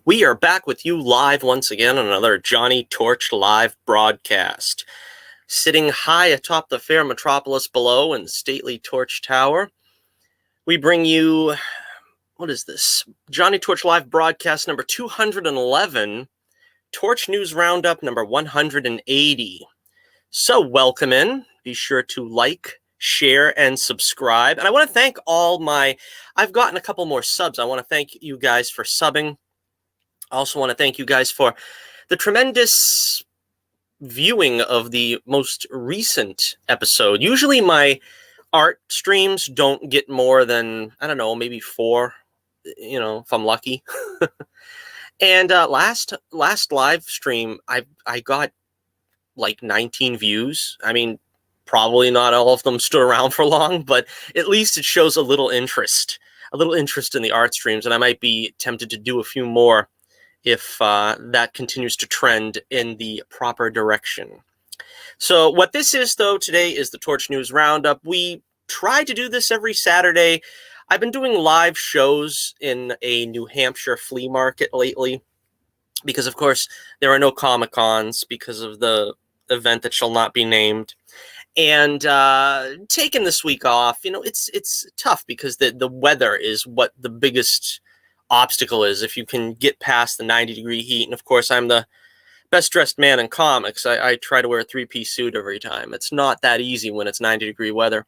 We are back with you live once again on another Johnnie Torch live broadcast. Sitting high atop the fair metropolis below in the stately Torch Tower, we bring you, what is this? Johnnie Torch live broadcast number 211, Torch News Roundup number 180. So welcome in. Be sure to like, share, and subscribe. And I want to thank I've gotten a couple more subs. I want to thank you guys for subbing. I also want to thank you guys for the tremendous viewing of the most recent episode. Usually my art streams don't get more than, I don't know, maybe 4, if I'm lucky. And last live stream, I got like 19 views. I mean, probably not all of them stood around for long, but at least it shows a little interest in the art streams, and I might be tempted to do a few more if that continues to trend in the proper direction. So what this is, though, today is the Torch News Roundup. We try to do this every Saturday. I've been doing live shows in a New Hampshire flea market lately because, of course, there are no Comic-Cons because of the event that shall not be named. And taking this week off, it's tough because the weather is what the biggest obstacle is. If you can get past the 90-degree heat, and of course I'm the best dressed man in comics, I try to wear a 3-piece suit every time. It's not that easy when it's 90-degree weather.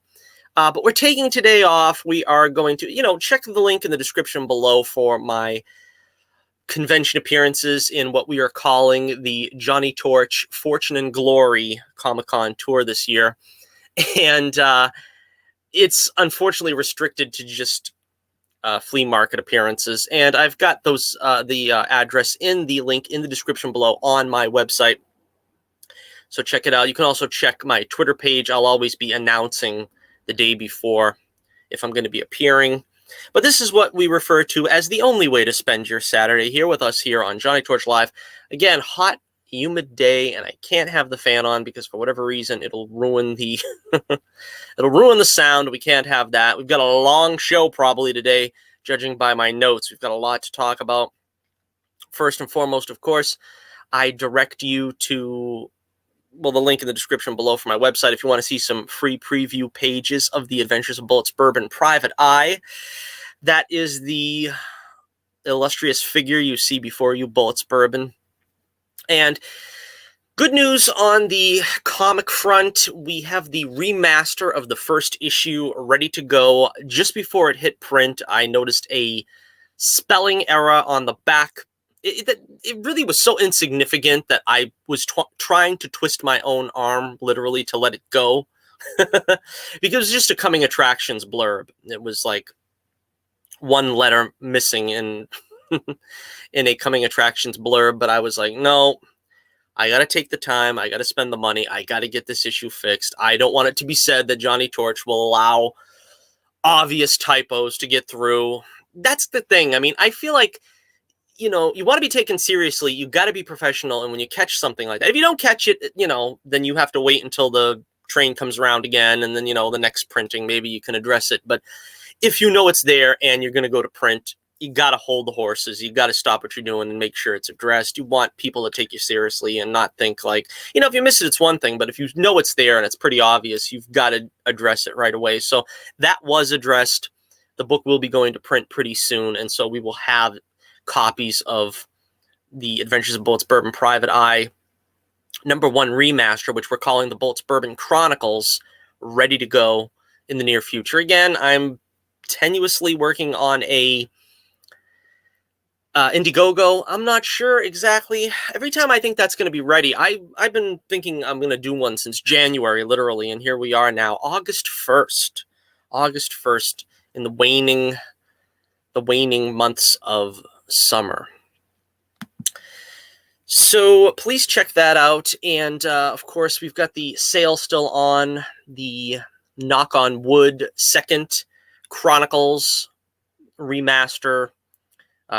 But we're taking today off. We are going to, check the link in the description below for my convention appearances in what we are calling the Johnnie Torch Fortune and Glory Comic-Con tour this year. And it's unfortunately restricted to just flea market appearances, and I've got those the address in the link in the description below on my website, so check it out. You can also check my Twitter page. I'll always be announcing the day before if I'm going to be appearing, but this is what we refer to as the only way to spend your Saturday here with us here on Johnnie Torch Live. Again, hot, humid day, and I can't have the fan on because for whatever reason it'll ruin the it'll ruin the sound. We can't have that. We've got a long show probably today, judging by my notes. We've got a lot to talk about. First and foremost, of course, I direct you to the link in the description below for my website if you want to see some free preview pages of the Adventures of Bullets Bourbon Private Eye. That is the illustrious figure you see before you, Bullets Bourbon. And good news on the comic front, we have the remaster of the first issue ready to go. Just before it hit print, I noticed a spelling error on the back. It really was so insignificant that I was trying to twist my own arm, literally, to let it go. Because it was just a coming attractions blurb. It was like one letter missing in in a coming attractions blurb, but I was like, no, I got to take the time. I got to spend the money. I got to get this issue fixed. I don't want it to be said that Johnnie Torch will allow obvious typos to get through. That's the thing. I mean, I feel like, you want to be taken seriously. You got to be professional. And when you catch something like that, if you don't catch it, then you have to wait until the train comes around again. And then, the next printing, maybe you can address it. But if you know it's there and you're going to go to print, you got to hold the horses. You got to stop what you're doing and make sure it's addressed. You want people to take you seriously and not think like, if you miss it, it's one thing, but if you know it's there and it's pretty obvious, you've got to address it right away. So that was addressed. The book will be going to print pretty soon, and so we will have copies of the Adventures of Bullets Bourbon Private Eye #1 remaster, which we're calling the Bullets Bourbon Chronicles, ready to go in the near future. Again, I'm tenuously working on a Indiegogo. I'm not sure exactly. Every time I think that's going to be ready, I've been thinking I'm going to do one since January, literally, and here we are now, August 1st. August 1st, in the waning months of summer. So please check that out. And of course, we've got the sale still on. The Knock on Wood 2nd Chronicles remaster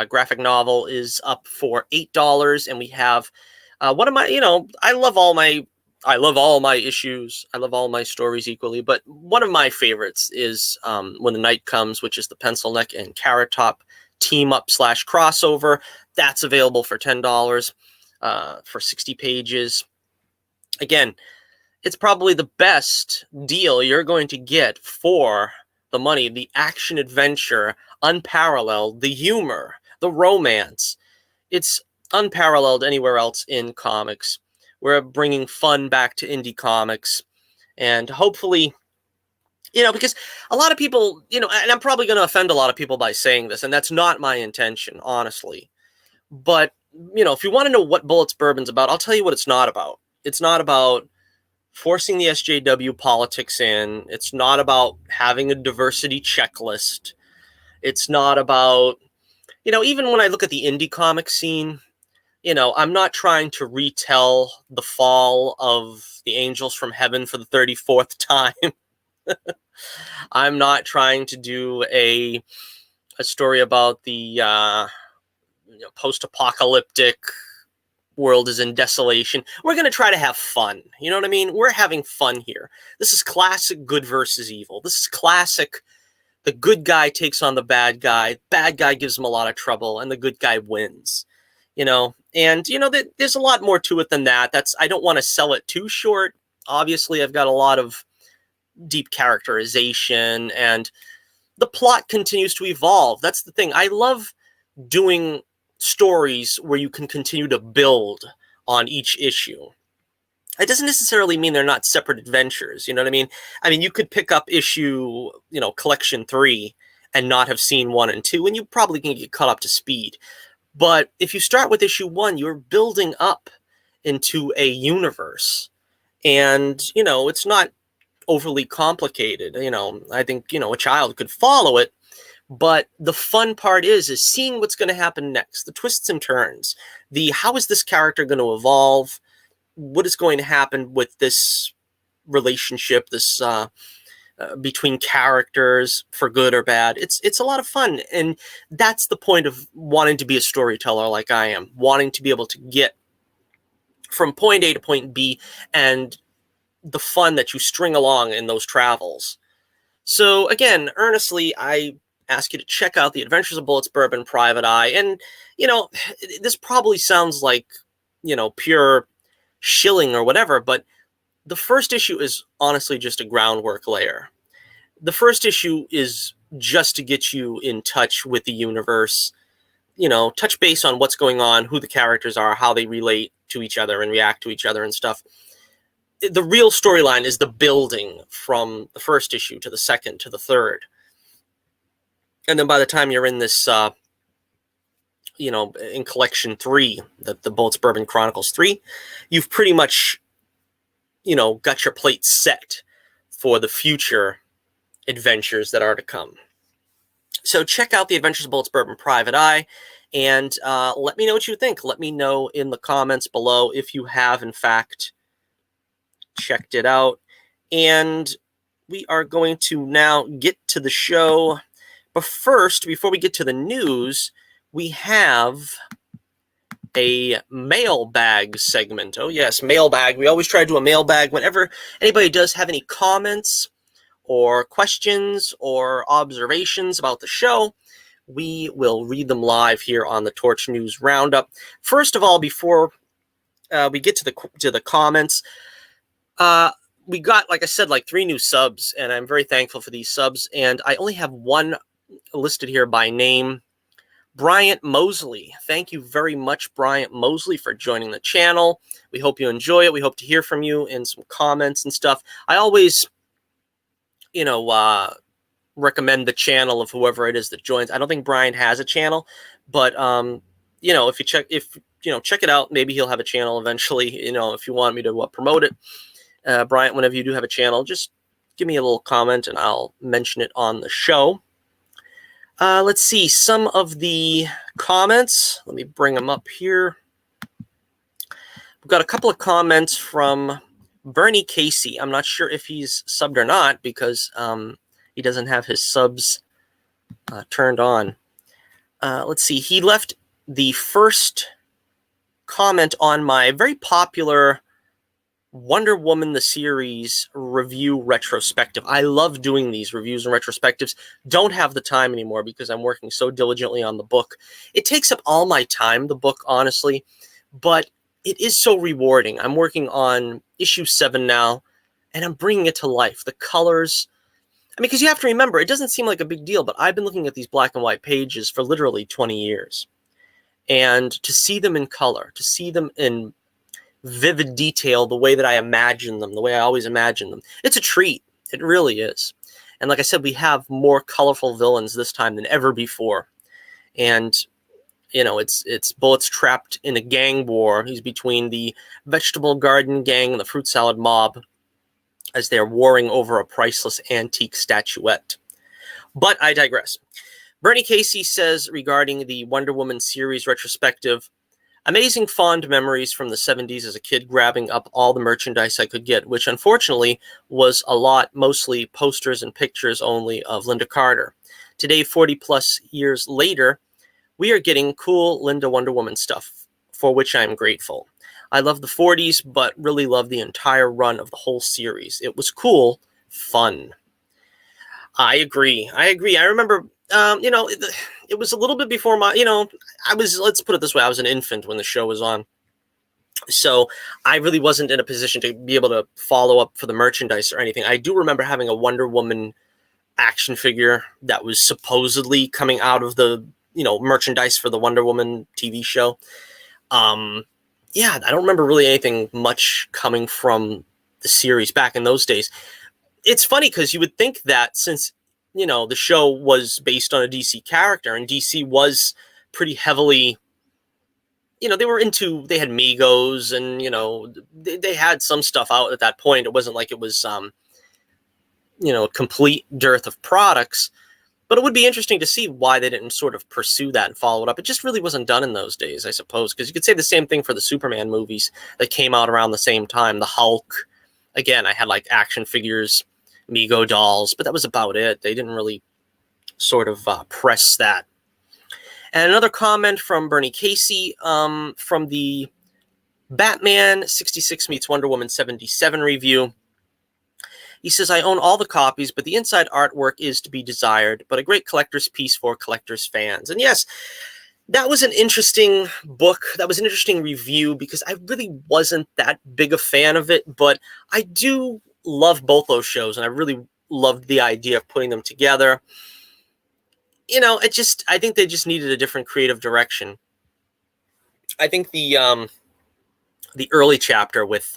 graphic novel is up for $8, and we have one of my, I love all my issues. I love all my stories equally, but one of my favorites is When the Night Comes, which is the Pencil Neck and Carrot Top team up / crossover. That's available for $10 for 60 pages. Again, it's probably the best deal you're going to get for the money. The action adventure, unparalleled. The humor, the romance. It's unparalleled anywhere else in comics. We're bringing fun back to indie comics. And hopefully, because a lot of people, and I'm probably going to offend a lot of people by saying this, and that's not my intention, honestly. But, if you want to know what Bullets Bourbon's about, I'll tell you what it's not about. It's not about forcing the SJW politics in. It's not about having a diversity checklist. It's not about, even when I look at the indie comic scene, I'm not trying to retell the fall of the angels from heaven for the 34th time. I'm not trying to do a story about the post-apocalyptic world is in desolation. We're going to try to have fun. You know what I mean? We're having fun here. This is classic good versus evil. This is classic. The good guy takes on the bad guy. Bad guy gives him a lot of trouble, and the good guy wins. And there's a lot more to it than that. I don't want to sell it too short. Obviously, I've got a lot of deep characterization, and the plot continues to evolve. That's the thing. I love doing stories where you can continue to build on each issue. It doesn't necessarily mean they're not separate adventures. You know what I mean? I mean, you could pick up issue, collection 3 and not have seen 1 and 2, and you probably can get caught up to speed. But if you start with issue 1, you're building up into a universe. And, it's not overly complicated. I think, a child could follow it. But the fun part is seeing what's going to happen next, the twists and turns, how is this character going to evolve, what is going to happen with this relationship, this between characters, for good or bad. It's a lot of fun, and that's the point of wanting to be a storyteller like I am, wanting to be able to get from point A to point B, and the fun that you string along in those travels. So again, earnestly, I ask you to check out The Adventures of Bullets Bourbon Private Eye. And, this probably sounds like, pure shilling or whatever, but the first issue is honestly just a groundwork layer. The first issue is just to get you in touch with the universe, touch base on what's going on, who the characters are, how they relate to each other and react to each other and stuff. The real storyline is the building from the first issue to the second to the third. And then by the time you're in this, in collection 3, the Bullets Bourbon Chronicles 3, you've pretty much, got your plate set for the future adventures that are to come. So check out The Adventures of Bullets Bourbon Private Eye, and let me know what you think. Let me know in the comments below if you have, in fact, checked it out. And we are going to now get to the show. But first, before we get to the news, we have a mailbag segment. Oh, yes, mailbag. We always try to do a mailbag whenever anybody does have any comments or questions or observations about the show. We will read them live here on the Torch News Roundup. First of all, before we get to the comments, we got, like I said, 3 new subs, and I'm very thankful for these subs. And I only have one listed here by name, Bryant Mosley. Thank you very much, Bryant Mosley, for joining the channel. We hope you enjoy it. We hope to hear from you in some comments and stuff. I always, recommend the channel of whoever it is that joins. I don't think Bryant has a channel, but if you check it out, maybe he'll have a channel eventually. If you want me to promote it, Bryant, whenever you do have a channel, just give me a little comment and I'll mention it on the show. Let's see some of the comments. Let me bring them up here. We've got a couple of comments from Bernie Casey. I'm not sure if he's subbed or not because he doesn't have his subs turned on. Let's see. He left the first comment on my very popular Wonder Woman the series review retrospective. I love doing these reviews and retrospectives. Don't have the time anymore because I'm working so diligently on the book. It takes up all my time, the book, honestly, but it is so rewarding. I'm working on issue 7 now, and I'm bringing it to life. The colors, I mean, because you have to remember, it doesn't seem like a big deal, but I've been looking at these black and white pages for literally 20 years. And to see them in color, to see them in vivid detail, the way that I imagine them, the way I always imagine them, it's a treat. It really is. And like I said, we have more colorful villains this time than ever before. And, you know, it's Bullet's trapped in a gang war. He's between the vegetable garden gang and the fruit salad mob as they're warring over a priceless antique statuette. But I digress. Bernie Casey says regarding the Wonder Woman series retrospective, amazing fond memories from the 70s as a kid, grabbing up all the merchandise I could get, which unfortunately was a lot, mostly posters and pictures only of Linda Carter. Today, 40 plus years later, we are getting cool Linda Wonder Woman stuff, for which I am grateful. I love the 40s, but really love the entire run of the whole series. It was cool, fun. I agree. I remember, you know, it was a little bit before my, you know, let's put it this way, I was an infant when the show was on. So I really wasn't in a position to be able to follow up for the merchandise or anything. I do remember having a Wonder Woman action figure that was supposedly coming out of the, you know, merchandise for the Wonder Woman TV show. Yeah, I don't remember really anything much coming from the series back in those days. It's funny because you would think that since, you know, the show was based on a DC character and DC was pretty heavily, you know, they had Migos and, you know, they had some stuff out at that point. It wasn't like it was, you know, a complete dearth of products. But it would be interesting to see why they didn't sort of pursue that and follow it up. It just really wasn't done in those days, I suppose, because you could say the same thing for the Superman movies that came out around the same time. The Hulk, again, I had like action figures, Mego dolls, but that was about it. They didn't really sort of press that. And another comment from Bernie Casey from the Batman 66 meets Wonder Woman 77 review. He says, I own all the copies, but the inside artwork is to be desired, but a great collector's piece for collector's fans. And yes, that was an interesting book. That was an interesting review because I really wasn't that big a fan of it, but I do love both those shows, and I really loved the idea of putting them together. You know, I think they just needed a different creative direction. I think the early chapter with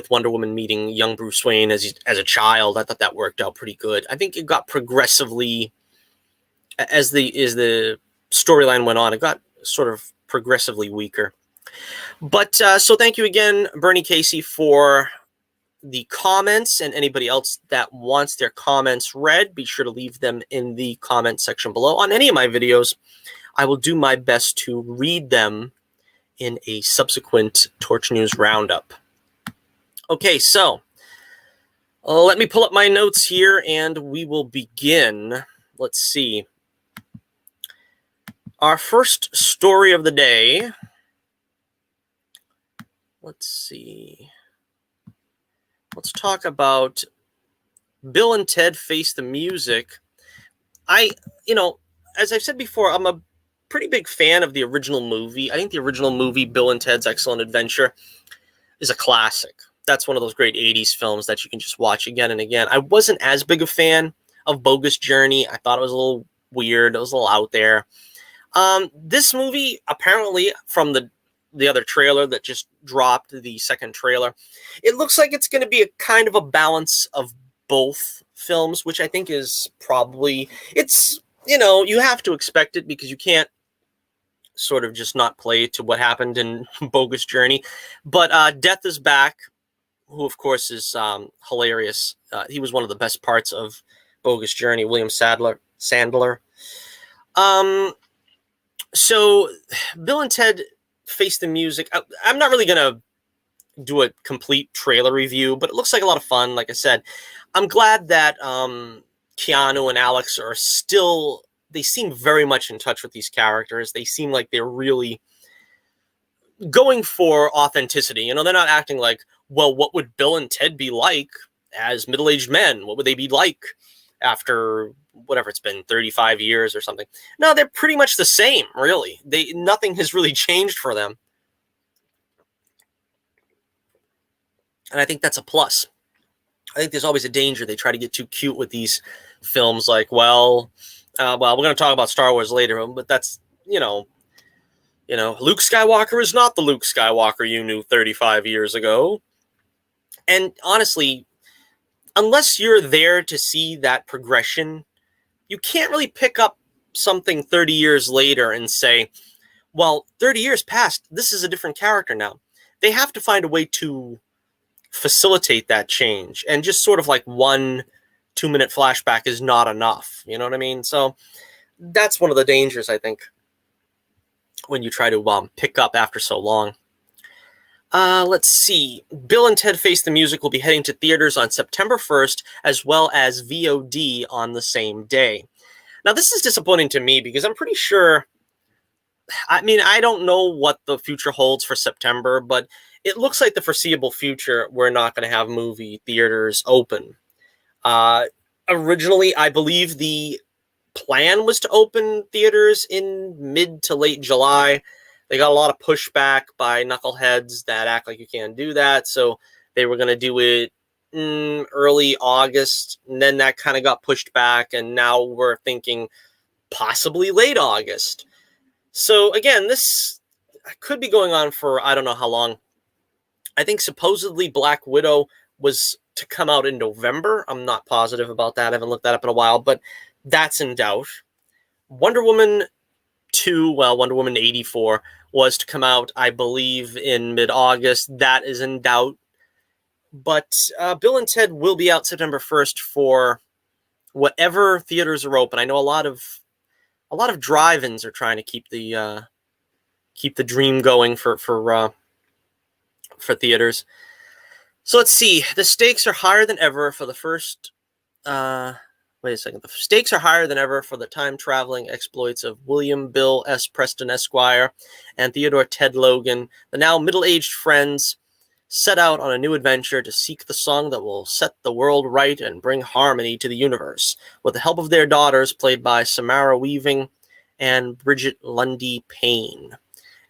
Wonder Woman meeting young Bruce Wayne as a child, I thought that worked out pretty good. I think it got progressively, as the storyline went on, it got sort of progressively weaker. But so thank you again, Bernie Casey, for the comments, and anybody else that wants their comments read, be sure to leave them in the comment section below. On any of my videos, I will do my best to read them in a subsequent Torch News Roundup. Okay, so let me pull up my notes here and we will begin. Let's see. Our first story of the day. Let's see. Let's talk about Bill and Ted Face the Music. You know, as I've said before, I'm a pretty big fan of the original movie. I think the original movie, Bill and Ted's Excellent Adventure, is a classic. That's one of those great 80s films that you can just watch again and again. I wasn't as big a fan of Bogus Journey. I thought it was a little weird. It was a little out there. This movie, apparently, from the other trailer that just dropped, the second trailer, it looks like it's going to be a kind of a balance of both films, which I think is probably, it's, you know, you have to expect it because you can't sort of just not play to what happened in Bogus Journey. But Death is Back, who of course is hilarious. He was one of the best parts of Bogus Journey, William Sandler. So Bill and Ted Face the Music. I'm not really going to do a complete trailer review, but it looks like a lot of fun. Like I said, I'm glad that Keanu and Alex are still, they seem very much in touch with these characters. They seem like they're really going for authenticity. You know, they're not acting like, well, what would Bill and Ted be like as middle-aged men? What would they be like after whatever it's been, 35 years or something? No, they're pretty much the same, really. Nothing has really changed for them. And I think that's a plus. I think there's always a danger they try to get too cute with these films, like, well, we're going to talk about Star Wars later, but that's, Luke Skywalker is not the Luke Skywalker you knew 35 years ago. And honestly, unless you're there to see that progression, you can't really pick up something 30 years later and say, well, 30 years passed, this is a different character now. They have to find a way to facilitate that change, and just sort of like 1 2-minute flashback is not enough. You know what I mean? So that's one of the dangers, I think, when you try to pick up after so long. Let's see. Bill and Ted Face the Music will be heading to theaters on September 1st, as well as VOD on the same day. Now, this is disappointing to me because I'm pretty sure, I don't know what the future holds for September, but it looks like the foreseeable future, we're not going to have movie theaters open. Originally, I believe the plan was to open theaters in mid to late July. They got a lot of pushback by knuckleheads that act like you can't do that, so they were going to do it early August, and then that kind of got pushed back, and now we're thinking possibly late August. So again, this could be going on for I don't know how long. I think supposedly Black Widow was to come out in November. I'm not positive about that. I haven't looked that up in a while, but that's in doubt. Wonder Woman 2, Wonder Woman 84, was to come out, I believe, in mid-August. That is in doubt. But Bill and Ted will be out September 1st for whatever theaters are open. I know a lot of drive-ins are trying to keep the dream going for theaters. So let's see. The stakes are higher than ever for the first. Wait a second. The stakes are higher than ever for the time-traveling exploits of William Bill S. Preston Esquire and Theodore Ted Logan. The now middle-aged friends set out on a new adventure to seek the song that will set the world right and bring harmony to the universe, with the help of their daughters, played by Samara Weaving and Bridget Lundy Payne,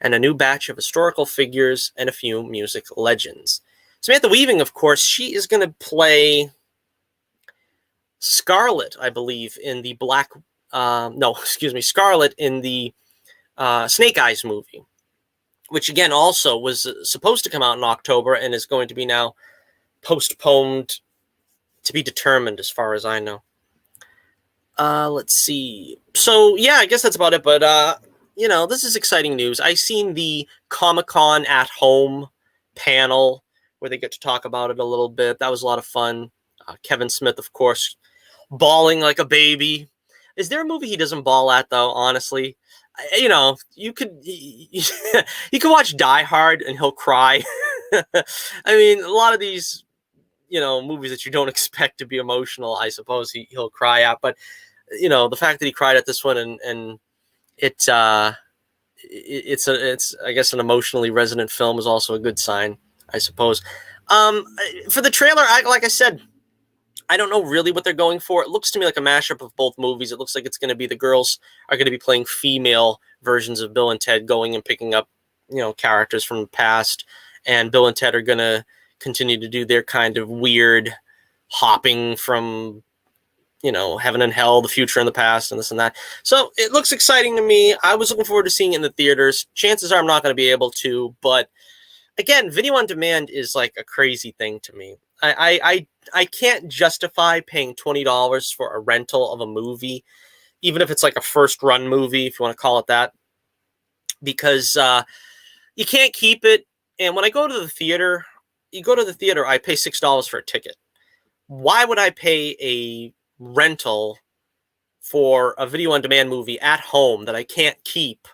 and a new batch of historical figures and a few music legends. Samantha Weaving, of course, she is going to play Scarlet, I believe, in the Scarlet in the Snake Eyes movie, which again also was supposed to come out in October and is going to be now postponed to be determined, as far as I know. Let's see. So yeah, I guess that's about it. But this is exciting news. I seen the Comic-Con at Home panel where they get to talk about it a little bit. That was a lot of fun. Kevin Smith, of course, bawling like a baby. Is there a movie he doesn't bawl at, though? Honestly, you could watch Die Hard and he'll cry. I mean, a lot of these, movies that you don't expect to be emotional, I suppose he'll cry at. But the fact that he cried at this one and it's I guess an emotionally resonant film is also a good sign, I suppose. For the trailer, like I said, I don't know really what they're going for. It looks to me like a mashup of both movies. It looks like it's going to be the girls are going to be playing female versions of Bill and Ted, going and picking up, characters from the past. And Bill and Ted are going to continue to do their kind of weird hopping from, heaven and hell, the future and the past, and this and that. So it looks exciting to me. I was looking forward to seeing it in the theaters. Chances are I'm not going to be able to, but again, video on demand is like a crazy thing to me. I can't justify paying $20 for a rental of a movie, even if it's like a first run movie, if you want to call it that, because you can't keep it. And when I go to the theater, I pay $6 for a ticket. Why would I pay a rental for a video on demand movie at home that I can't keep,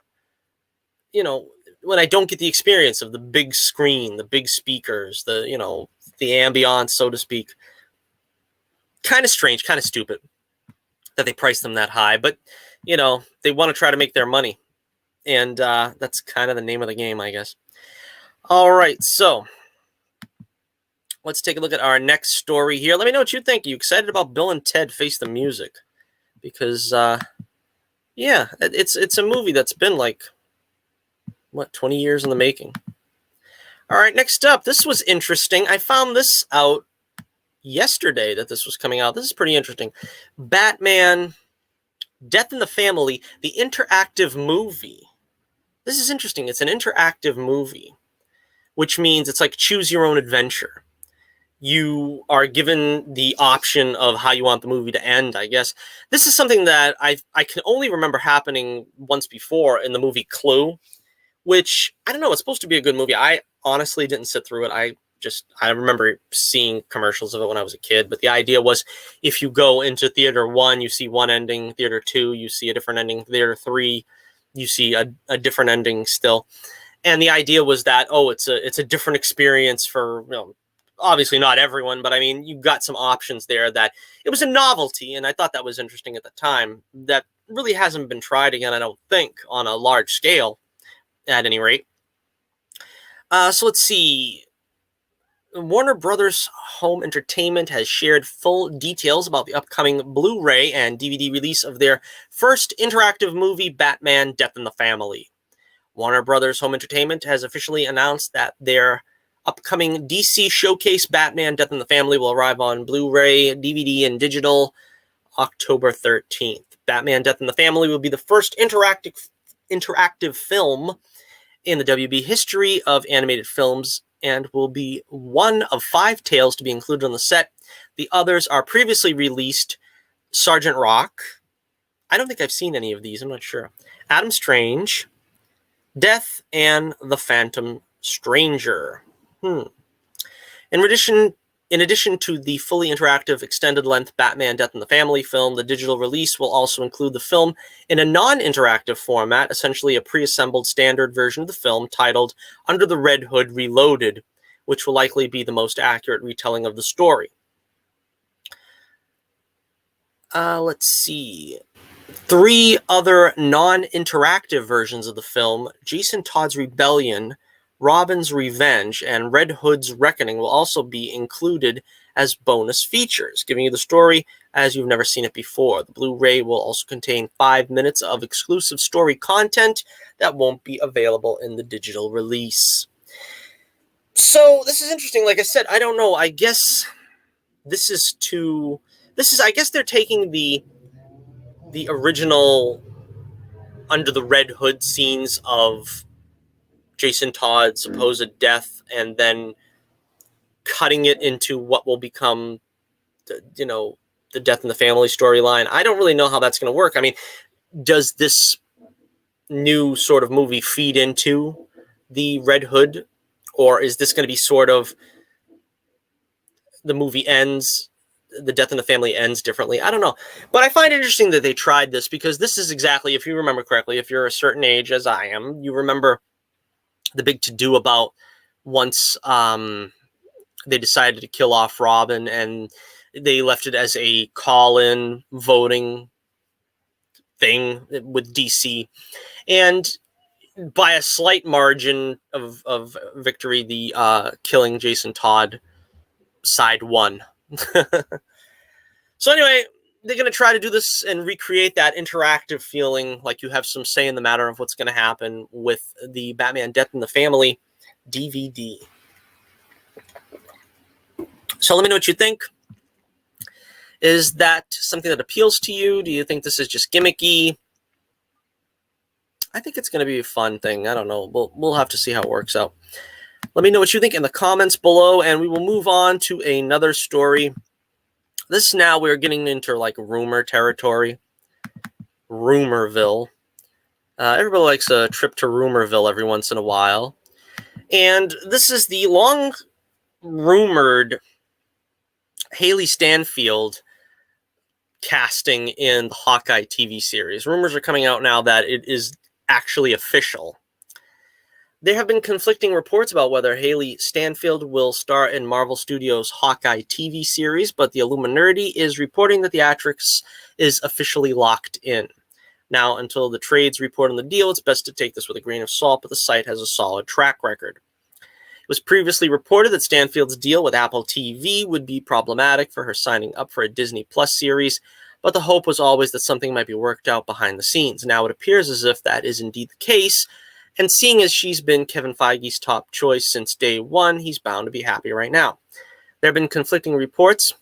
when I don't get the experience of the big screen, the big speakers, the ambiance, so to speak? Kind of strange, kind of stupid that they price them that high, but they want to try to make their money, and that's kind of the name of the game, I guess. All right, so let's take a look at our next story here. Let me know what you think. Are you excited about Bill and Ted Face the Music? Because, yeah, it's a movie that's been like, 20 years in the making. All right, next up, this was interesting. I found this out yesterday that this was coming out. This is pretty interesting. Batman, Death in the Family, the interactive movie. This is interesting. It's an interactive movie, which means it's like choose your own adventure. You are given the option of how you want the movie to end, I guess. This is something that I can only remember happening once before in the movie Clue, which, I don't know, it's supposed to be a good movie. I honestly didn't sit through it. I remember seeing commercials of it when I was a kid, but the idea was if you go into theater 1, you see one ending, theater 2, you see a different ending, theater 3, you see a different ending still. And the idea was that, it's a different experience for, obviously not everyone, but I mean, you got some options there that it was a novelty. And I thought that was interesting at the time. That really hasn't been tried again, I don't think, on a large scale, at any rate. So let's see. Warner Brothers Home Entertainment has shared full details about the upcoming Blu-ray and DVD release of their first interactive movie, Batman: Death in the Family. Warner Brothers Home Entertainment has officially announced that their upcoming DC Showcase Batman: Death in the Family will arrive on Blu-ray, DVD, and digital October 13th. Batman: Death in the Family will be the first interactive film in the WB history of animated films and will be one of 5 tales to be included on the set. The others are previously released Sergeant Rock. I don't think I've seen any of these. I'm not sure. Adam Strange, Death, and The Phantom Stranger. In addition to the fully interactive extended-length Batman Death in the Family film, the digital release will also include the film in a non-interactive format, essentially a pre-assembled standard version of the film titled Under the Red Hood Reloaded, which will likely be the most accurate retelling of the story. Let's see. 3 other non-interactive versions of the film, Jason Todd's Rebellion, Robin's Revenge, and Red Hood's Reckoning, will also be included as bonus features, giving you the story as you've never seen it before. The Blu-ray will also contain 5 minutes of exclusive story content that won't be available in the digital release. So this is interesting. Like I said, I don't know. I guess I guess they're taking the original Under the Red Hood scenes of Jason Todd's supposed death and then cutting it into what will become the Death in the Family storyline. I don't really know how that's going to work. I mean, does this new sort of movie feed into the Red Hood, or is this going to be sort of the movie ends, the Death in the Family ends differently? I don't know. But I find it interesting that they tried this, because this is exactly, if you remember correctly, if you're a certain age as I am, you remember the big to-do about once they decided to kill off Robin, and they left it as a call-in voting thing with DC. And by a slight margin of victory, the killing Jason Todd side won. So anyway, they're going to try to do this and recreate that interactive feeling, like you have some say in the matter of what's going to happen with the Batman Death in the Family DVD. So let me know what you think. Is that something that appeals to you? Do you think this is just gimmicky? I think it's going to be a fun thing. I don't know. We'll have to see how it works out. Let me know what you think in the comments below, and we will move on to another story. This now we're getting into like rumor territory. Rumorville. Everybody likes a trip to Rumorville every once in a while. And this is the long-rumored Hailee Steinfeld casting in the Hawkeye TV series. Rumors are coming out now that it is actually official. There have been conflicting reports about whether Hailee Steinfeld will star in Marvel Studios' Hawkeye TV series, but the Illuminati is reporting that the actress is officially locked in. Now, until the trades report on the deal, it's best to take this with a grain of salt, but the site has a solid track record. It was previously reported that Steinfeld's deal with Apple TV would be problematic for her signing up for a Disney Plus series, but the hope was always that something might be worked out behind the scenes. Now it appears as if that is indeed the case, and seeing as she's been Kevin Feige's top choice since day one, he's bound to be happy right now. There have been conflicting reports.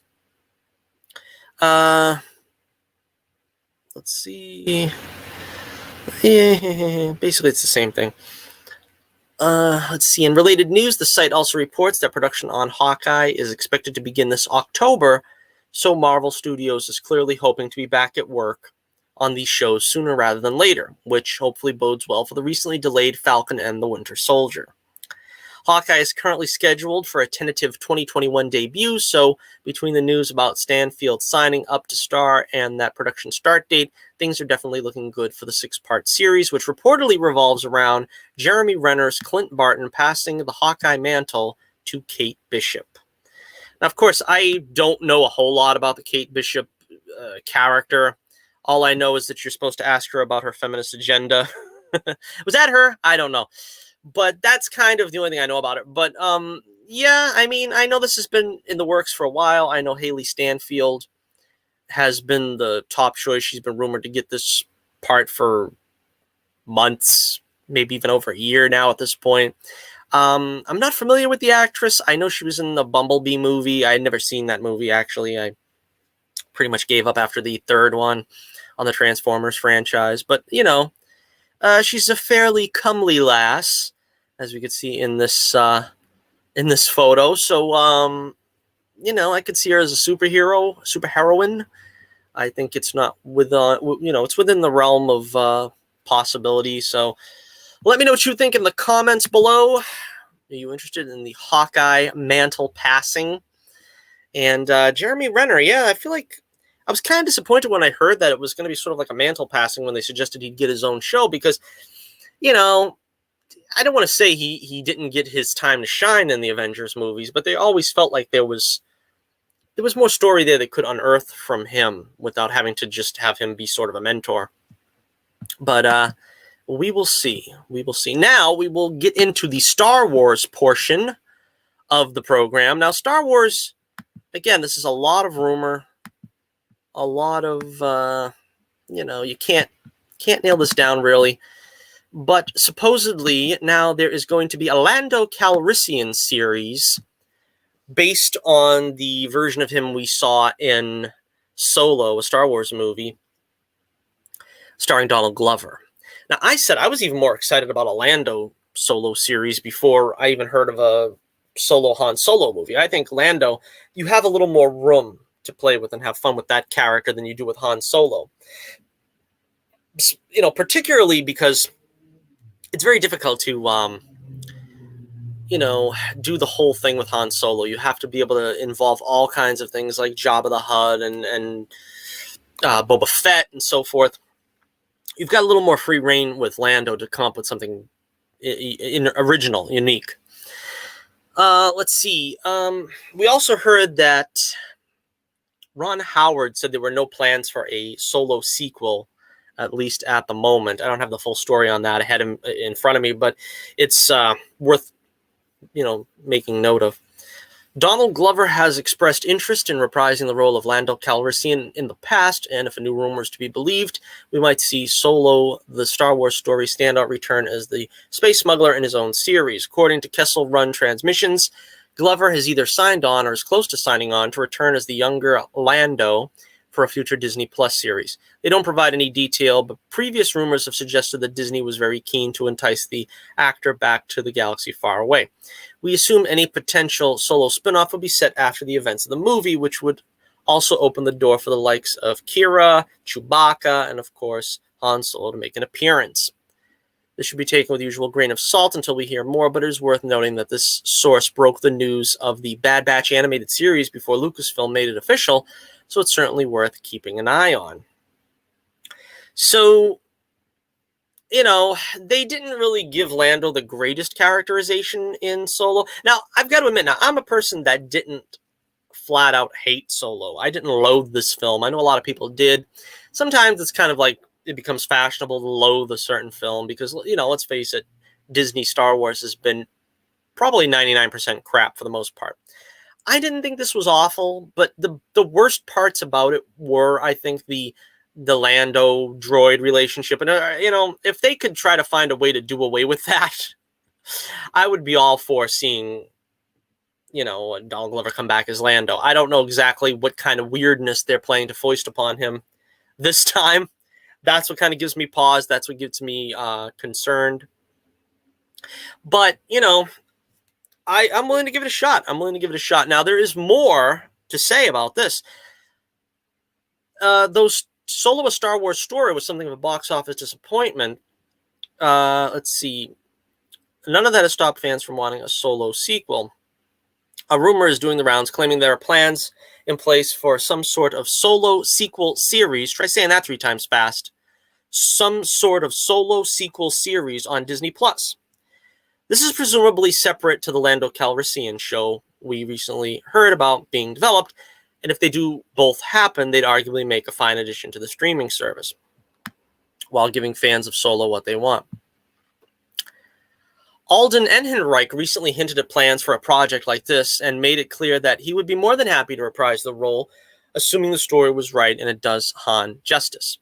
Let's see. Basically, it's the same thing. Let's see. In related news, the site also reports that production on Hawkeye is expected to begin this October, so Marvel Studios is clearly hoping to be back at work on these shows sooner rather than later, which hopefully bodes well for the recently delayed Falcon and the Winter Soldier. Hawkeye is currently scheduled for a tentative 2021 debut, so between the news about Steinfeld signing up to star and that production start date, things are definitely looking good for the 6-part series, which reportedly revolves around Jeremy Renner's Clint Barton passing the Hawkeye mantle to Kate Bishop. Now, of course, I don't know a whole lot about the Kate Bishop character. All I know is that you're supposed to ask her about her feminist agenda. Was that her? I don't know. But that's kind of the only thing I know about it. But, yeah, I mean, I know this has been in the works for a while. I know Hailee Steinfeld has been the top choice. She's been rumored to get this part for months, maybe even over a year now at this point. I'm not familiar with the actress. I know she was in the Bumblebee movie. I had never seen that movie, actually. I pretty much gave up after the third one on the Transformers franchise. But, you know, she's a fairly comely lass, as we could see in this photo. So, you know, I could see her as a superheroine. I think it's not it's within the realm of possibility. So, let me know what you think in the comments below. Are you interested in the Hawkeye mantle passing? And Jeremy Renner, yeah, I feel like I was kind of disappointed when I heard that it was going to be sort of like a mantle passing when they suggested he'd get his own show, because, you know, I don't want to say he didn't get his time to shine in the Avengers movies, but they always felt like there was more story there they could unearth from him without having to just have him be sort of a mentor. But we will see. We will see. Now we will get into the Star Wars portion of the program. Now, Star Wars, again, this is a lot of rumor, a lot of, you can't nail this down really. But supposedly now there is going to be a Lando Calrissian series based on the version of him we saw in Solo, a Star Wars movie, starring Donald Glover. Now, I said I was even more excited about a Lando Solo series before I even heard of a Solo Han Solo movie. I think Lando, you have a little more room to play with and have fun with that character than you do with Han Solo. You know, particularly because it's very difficult to, do the whole thing with Han Solo. You have to be able to involve all kinds of things like Jabba the Hutt and Boba Fett and so forth. You've got a little more free reign with Lando to come up with something original, unique. Let's see. We also heard that Ron Howard said there were no plans for a Solo sequel, at least at the moment. I don't have the full story on that. I had him in front of me, but it's worth, making note of. Donald Glover has expressed interest in reprising the role of Lando Calrissian in the past, and if a new rumor is to be believed, we might see Solo, the Star Wars story standout, return as the space smuggler in his own series. According to Kessel Run Transmissions, Glover has either signed on or is close to signing on to return as the younger Lando for a future Disney Plus series. They don't provide any detail, but previous rumors have suggested that Disney was very keen to entice the actor back to the galaxy far away. We assume any potential Solo spinoff will be set after the events of the movie, which would also open the door for the likes of Kira, Chewbacca, and of course Han Solo to make an appearance. This should be taken with the usual grain of salt until we hear more, but it is worth noting that this source broke the news of the Bad Batch animated series before Lucasfilm made it official, so it's certainly worth keeping an eye on. So, they didn't really give Lando the greatest characterization in Solo. Now, I've got to admit, I'm a person that didn't flat out hate Solo. I didn't loathe this film. I know a lot of people did. Sometimes it's kind of like it becomes fashionable to loathe a certain film because, let's face it, Disney Star Wars has been probably 99% crap for the most part. I didn't think this was awful, but the worst parts about it were, I think, the Lando droid relationship. And, if they could try to find a way to do away with that, I would be all for seeing, Donald Glover come back as Lando. I don't know exactly what kind of weirdness they're planning to foist upon him this time. That's what kind of gives me pause. That's what gets me concerned. But, I'm willing to give it a shot. Now, there is more to say about this. Those Solo: A Star Wars Story was something of a box office disappointment. Let's see. None of that has stopped fans from wanting a Solo sequel. A rumor is doing the rounds claiming there are plans in place for some sort of Solo sequel series. Try saying that 3 times fast. Some sort of Solo sequel series on Disney+. This is presumably separate to the Lando Calrissian show we recently heard about being developed, and if they do both happen, they'd arguably make a fine addition to the streaming service, while giving fans of Solo what they want. Alden Ehrenreich recently hinted at plans for a project like this and made it clear that he would be more than happy to reprise the role, assuming the story was right and it does Han justice.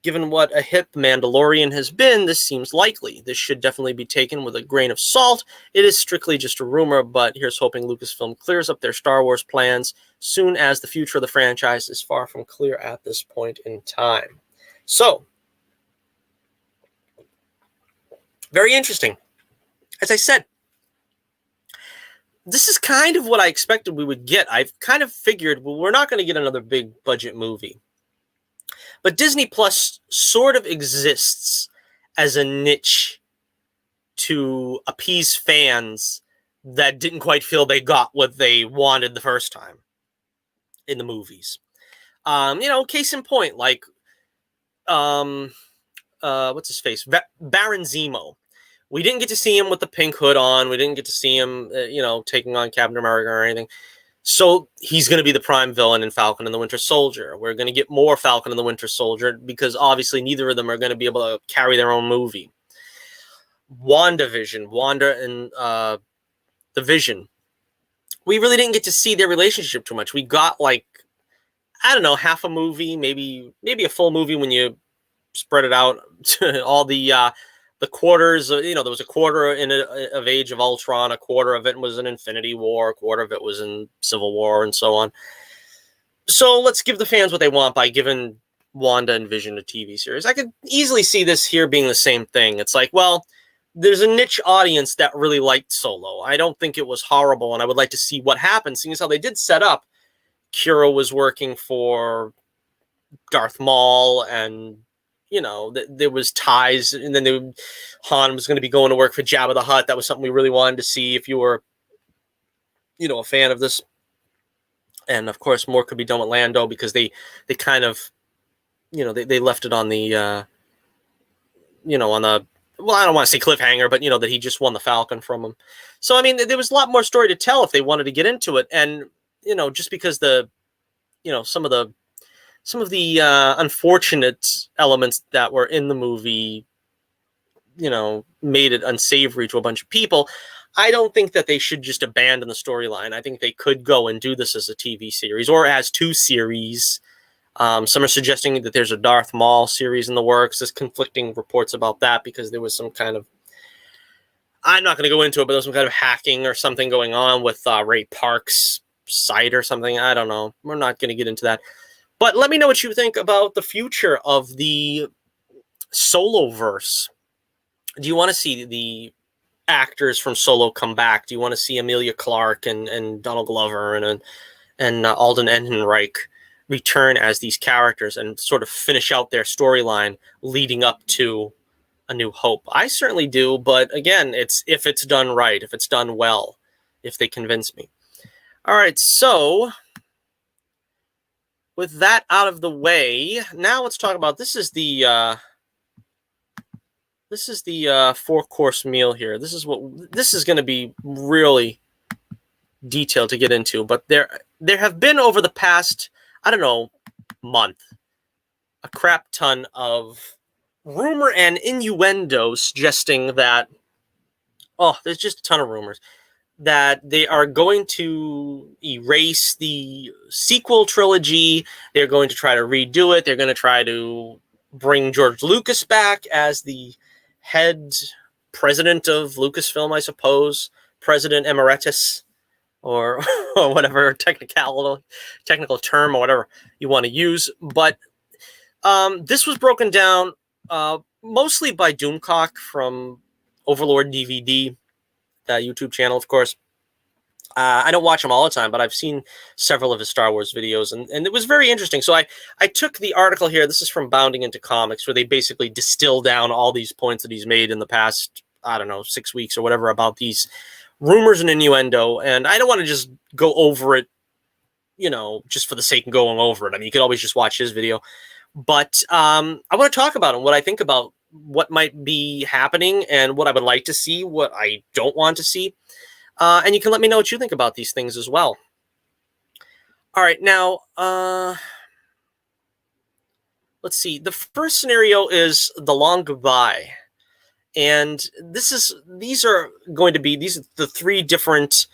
Given what a hit The Mandalorian has been, this seems likely. This should definitely be taken with a grain of salt. It is strictly just a rumor, but here's hoping Lucasfilm clears up their Star Wars plans soon, as the future of the franchise is far from clear at this point in time. So, very interesting. As I said, this is kind of what I expected we would get. I've kind of figured, well, we're not going to get another big budget movie. But Disney Plus sort of exists as a niche to appease fans that didn't quite feel they got what they wanted the first time in the movies. Case in point, like, what's his face? Baron Zemo. We didn't get to see him with the pink hood on. We didn't get to see him, taking on Captain America or anything. So he's going to be the prime villain in Falcon and the Winter Soldier. We're going to get more Falcon and the Winter Soldier because obviously neither of them are going to be able to carry their own movie. Wanda and the Vision. We really didn't get to see their relationship too much. We got half a movie, maybe a full movie when you spread it out to all the quarters. There was a quarter of Age of Ultron, a quarter of it was in Infinity War, a quarter of it was in Civil War, and so on. So let's give the fans what they want by giving Wanda and Vision a TV series. I could easily see this here being the same thing. It's like, well, there's a niche audience that really liked Solo. I don't think it was horrible, and I would like to see what happens, seeing as how they did set up. Kira was working for Darth Maul, and there was ties, and then Han was going to be going to work for Jabba the Hutt. That was something we really wanted to see if you were, a fan of this. And of course, more could be done with Lando because they kind of, they left it on the, on the, well, I don't want to say cliffhanger, but that he just won the Falcon from him. So, I mean, there was a lot more story to tell if they wanted to get into it. And, just because some of the unfortunate elements that were in the movie, made it unsavory to a bunch of people. I don't think that they should just abandon the storyline. I think they could go and do this as a TV series or as 2 series. Some are suggesting that there's a Darth Maul series in the works. There's conflicting reports about that because there was some kind of, I'm not going to go into it, but there was some kind of hacking or something going on with Ray Park's site or something. I don't know. We're not going to get into that. But let me know what you think about the future of the Solo-verse. Do you want to see the actors from Solo come back? Do you want to see Emilia Clarke and Donald Glover and Alden Ehrenreich return as these characters and sort of finish out their storyline leading up to A New Hope? I certainly do, but again, it's if it's done right, if it's done well, if they convince me. All right, so with that out of the way, now let's talk about this is the 4-course meal here. This is going to be really detailed to get into, but there have been over the past, month, a crap ton of rumor and innuendo suggesting that Oh, there's just a ton of rumors that they are going to erase the sequel trilogy. They're going to try to redo it. They're going to try to bring George Lucas back as the head president of Lucasfilm, I suppose, president emeritus, or or whatever technical term or whatever you want to use. But this was broken down mostly by Doomcock from Overlord DVD, that YouTube channel, of course. I don't watch him all the time, but I've seen several of his Star Wars videos, and it was very interesting. So I took the article here. This is from Bounding Into Comics, where they basically distill down all these points that he's made in the past, I don't know, 6 weeks or whatever, about these rumors and innuendo. And I don't want to just go over it, just for the sake of going over it. I mean, you could always just watch his video. But I want to talk about it, what I think about what might be happening and what I would like to see, what I don't want to see. And you can let me know what you think about these things as well. All right, now, let's see. The first scenario is The Long Goodbye. And these are the three different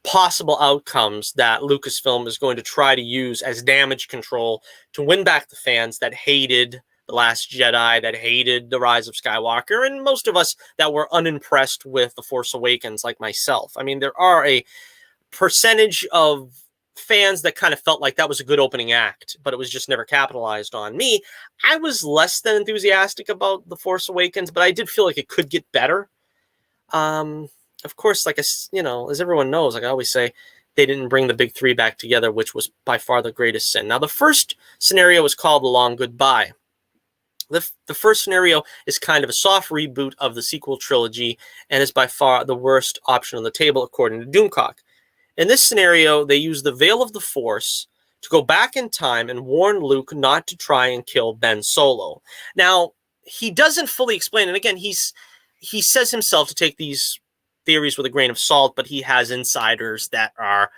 possible outcomes that Lucasfilm is going to try to use as damage control to win back the fans that hated The Last Jedi, that hated The Rise of Skywalker, and most of us that were unimpressed with The Force Awakens, like myself. I mean, there are a percentage of fans that kind of felt like that was a good opening act, but it was just never capitalized on. Me, I was less than enthusiastic about The Force Awakens, but I did feel like it could get better. Of course, as everyone knows, like I always say, they didn't bring the big three back together, which was by far the greatest sin. Now, the first scenario is called The Long Goodbye. The first scenario is kind of a soft reboot of the sequel trilogy and is by far the worst option on the table, according to Doomcock. In this scenario, they use the Veil of the Force to go back in time and warn Luke not to try and kill Ben Solo. Now, he doesn't fully explain, and again, he says himself to take these theories with a grain of salt, but he has insiders that are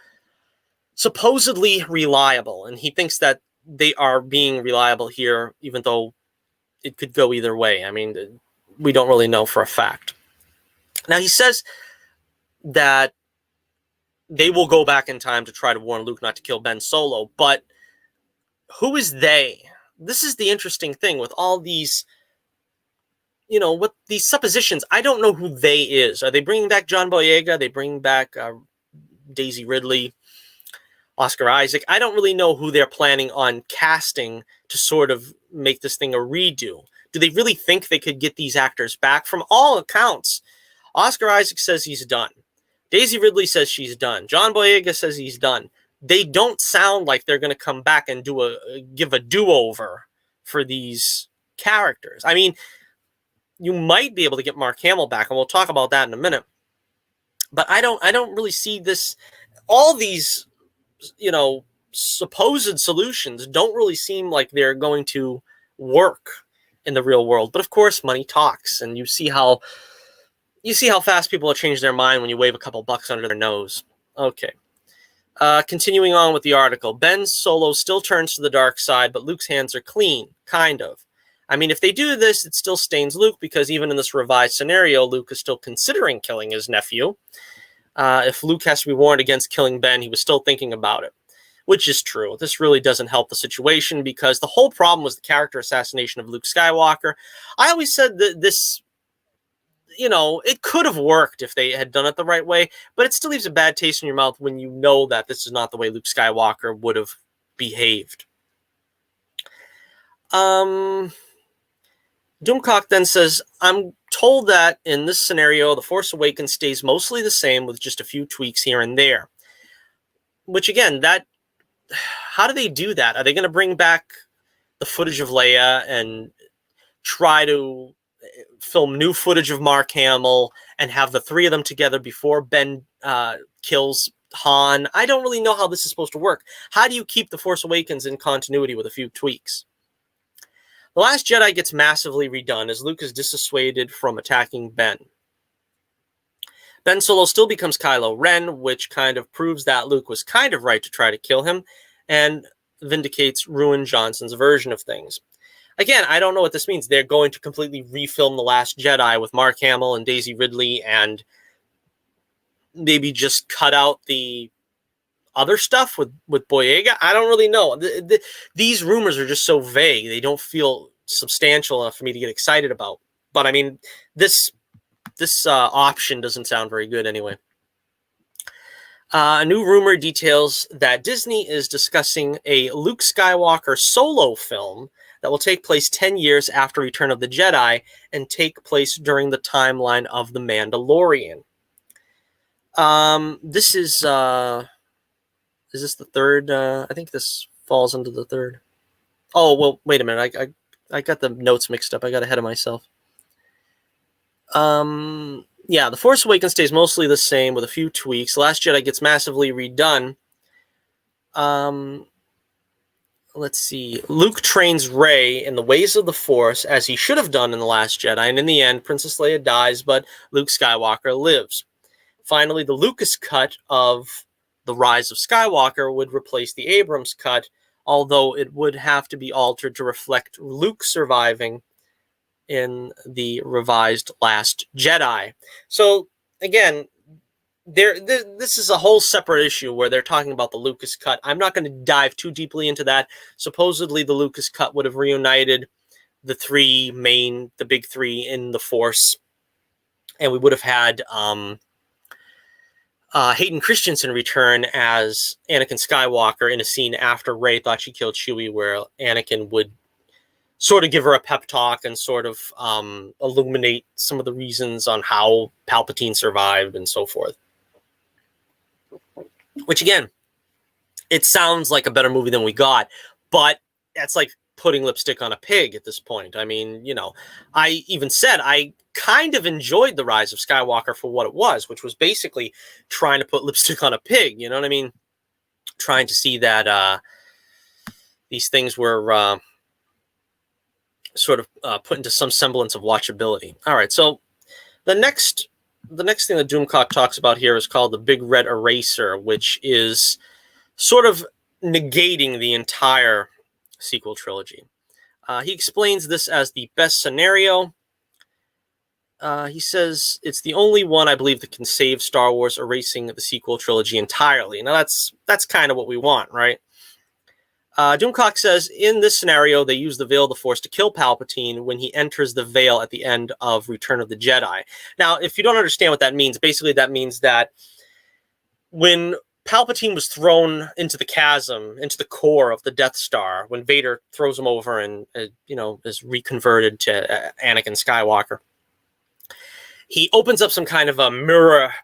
supposedly reliable, and he thinks that they are being reliable here, even though it could go either way. I mean, we don't really know for a fact. Now, he says that they will go back in time to try to warn Luke not to kill Ben Solo, but who is they? This is the interesting thing with all these, with these suppositions. I don't know who they is. Are they bringing back John Boyega? Are they bringing back Daisy Ridley, Oscar Isaac? I don't really know who they're planning on casting to sort of make this thing a redo. Do they really think they could get these actors back? From all accounts, Oscar Isaac says he's done. Daisy Ridley says she's done. John Boyega says he's done. They don't sound like they're going to come back and give a do-over for these characters. I mean, you might be able to get Mark Hamill back, and we'll talk about that in a minute. But I don't really see this. All these, supposed solutions don't really seem like they're going to work in the real world. But of course, money talks, and you see how fast people will change their mind when you wave a couple bucks under their nose. Okay. Continuing on with the article, Ben Solo still turns to the dark side, but Luke's hands are clean, kind of. I mean, if they do this, it still stains Luke, because even in this revised scenario, Luke is still considering killing his nephew. If Luke has to be warned against killing Ben, he was still thinking about it, which is true. This really doesn't help the situation, because the whole problem was the character assassination of Luke Skywalker. I always said that this, it could have worked if they had done it the right way, but it still leaves a bad taste in your mouth when you know that this is not the way Luke Skywalker would have behaved. Doomcock then says, I'm told that in this scenario, The Force Awakens stays mostly the same with just a few tweaks here and there. Which, again, how do they do that? Are they going to bring back the footage of Leia and try to film new footage of Mark Hamill and have the three of them together before Ben kills Han? I don't really know how this is supposed to work. How do you keep The Force Awakens in continuity with a few tweaks? The Last Jedi gets massively redone as Luke is dissuaded from attacking Ben. Ben Solo still becomes Kylo Ren, which kind of proves that Luke was kind of right to try to kill him, and vindicates Ruin Johnson's version of things. Again, I don't know what this means. They're going to completely refilm The Last Jedi with Mark Hamill and Daisy Ridley and maybe just cut out the other stuff with Boyega. I don't really know. These rumors are just so vague. They don't feel substantial enough for me to get excited about. But I mean, this option doesn't sound very good anyway. A new rumor details that Disney is discussing a Luke Skywalker solo film that will take place 10 years after Return of the Jedi and take place during the timeline of The Mandalorian. This is this the third? I think this falls into the third. Oh, well, wait a minute. I got the notes mixed up. I got ahead of myself. Yeah, The Force Awakens stays mostly the same with a few tweaks. Last Jedi gets massively redone. Let's see. Luke trains Rey in the ways of the Force, as he should have done in The Last Jedi, and in the end, Princess Leia dies, but Luke Skywalker lives. Finally, the Lucas cut of The Rise of Skywalker would replace the Abrams cut, although it would have to be altered to reflect Luke surviving in the revised Last Jedi. So again, this is a whole separate issue where they're talking about the Lucas cut. I'm not going to dive too deeply into that. Supposedly the Lucas cut would have reunited the big three in the Force, and we would have had Hayden Christensen return as Anakin Skywalker in a scene after Rey thought she killed Chewie, where Anakin would sort of give her a pep talk and sort of illuminate some of the reasons on how Palpatine survived and so forth. Which, again, it sounds like a better movie than we got, but that's like putting lipstick on a pig at this point. I mean, you know, I even said I kind of enjoyed The Rise of Skywalker for what it was, which was basically trying to put lipstick on a pig, you know what I mean? Trying to see that these things were sort of put into some semblance of watchability. All right, so the next thing that Doomcock talks about here is called the Big Red Eraser, which is sort of negating the entire sequel trilogy. He explains this as the best scenario. He says it's the only one I believe that can save Star Wars, erasing the sequel trilogy entirely. Now that's kind of what we want, right? Doomcock says, in this scenario, they use the Veil of the Force to kill Palpatine when he enters the Veil at the end of Return of the Jedi. Now, if you don't understand what that means, basically that means that when Palpatine was thrown into the chasm, into the core of the Death Star, when Vader throws him over and, is reconverted to Anakin Skywalker, he opens up some kind of a mirror